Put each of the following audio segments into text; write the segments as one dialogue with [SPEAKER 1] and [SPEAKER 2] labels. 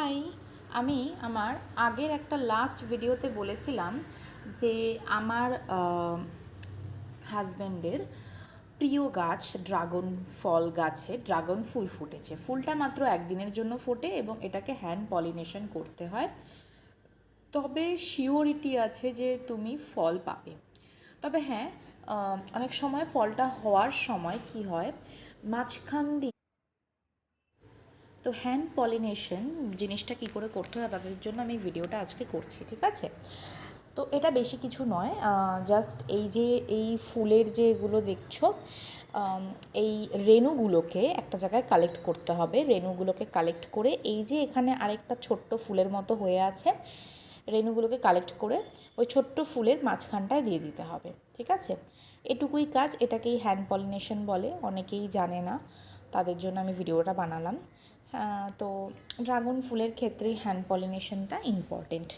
[SPEAKER 1] High, আমি আমার আগের একটা লাস্ট ভিডিওতে বলেছিলাম যে আমার হাজব্যান্ডের প্রিয় গাছ ড্রাগন ফল গাছে ড্রাগন ফুল ফুটেছে। ফুলটা মাত্র একদিনের জন্য ফোটে এবং এটাকে হ্যান্ড পলিনেশন করতে হয়, তবে শিওরিটি আছে যে তুমি ফল পাবে। তবে হ্যাঁ, অনেক সময় ফলটা হওয়ার সময় কি হয়, মাঝখান দিয়ে তো হ্যান্ড পলিনেশন জিনিসটা কী করে করতে হয় তাদের জন্য আমি ভিডিওটা আজকে করছি, ঠিক আছে? তো এটা বেশি কিছু নয়, জাস্ট এই যে এই ফুলের যে এগুলো দেখছো, এই রেণুগুলোকে একটা জায়গায় কালেক্ট করতে হবে। রেণুগুলোকে কালেক্ট করে এই যে এখানে আরেকটা ছোট্ট ফুলের মতো হয়ে আছে, রেণুগুলোকে কালেক্ট করে ওই ছোট্ট ফুলের মাঝখানটায় দিয়ে দিতে হবে, ঠিক আছে? এটুকুই কাজ। এটাকেই হ্যান্ড পলিনেশন বলে, অনেকেই জানে না, তাদের জন্য আমি ভিডিওটা বানালাম। তো ড্রাগন ফুলের ক্ষেত্রে হ্যান্ড পলিনেশনটা ইম্পর্টেন্ট।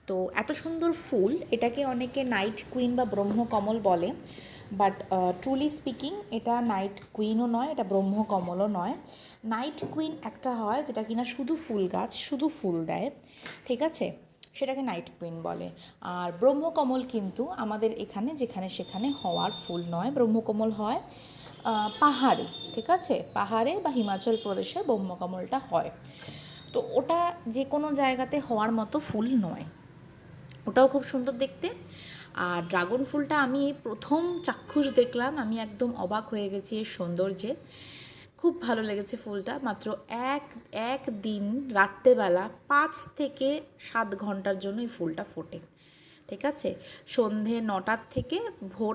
[SPEAKER 1] তো এত সুন্দর ফুল, এটাকে অনেকে নাইট কুইন বা ব্রহ্মকমল বলে, বাট ট্রুলি স্পিকিং এটা নাইট কুইনও নয়, এটা ব্রহ্মকমলও নয়। নাইট কুইন একটা হয় যেটা কিনা শুধু ফুল গাছ, শুধু ফুল দেয়, ঠিক আছে? সেটাকে নাইট কুইন বলে। আর ব্রহ্মকমল কিন্তু আমাদের এখানে যেখানে সেখানে হওয়ার ফুল নয়। ব্রহ্মকমল হয় পাহাড়ে, ঠিক আছে? পাহাড়ে বা হিমাচল প্রদেশে ব্রহ্মকমলটা হয়। তো ওটা যে কোনো জায়গাতে হওয়ার মতো ফুল নয়, ওটাও খুব সুন্দর দেখতে। আর ড্রাগন ফুলটা আমি এই প্রথম চাক্ষুষ দেখলাম, আমি একদম অবাক হয়ে গেছি এর সৌন্দর্যে। খুব ভালো লেগেছে ফুলটা। মাত্র এক দিন রাত্রেবেলা 5 থেকে 7 ঘন্টার জন্য এই ফুলটা ফোটে, ঠিক আছে? সন্ধে 9টার থেকে ভোর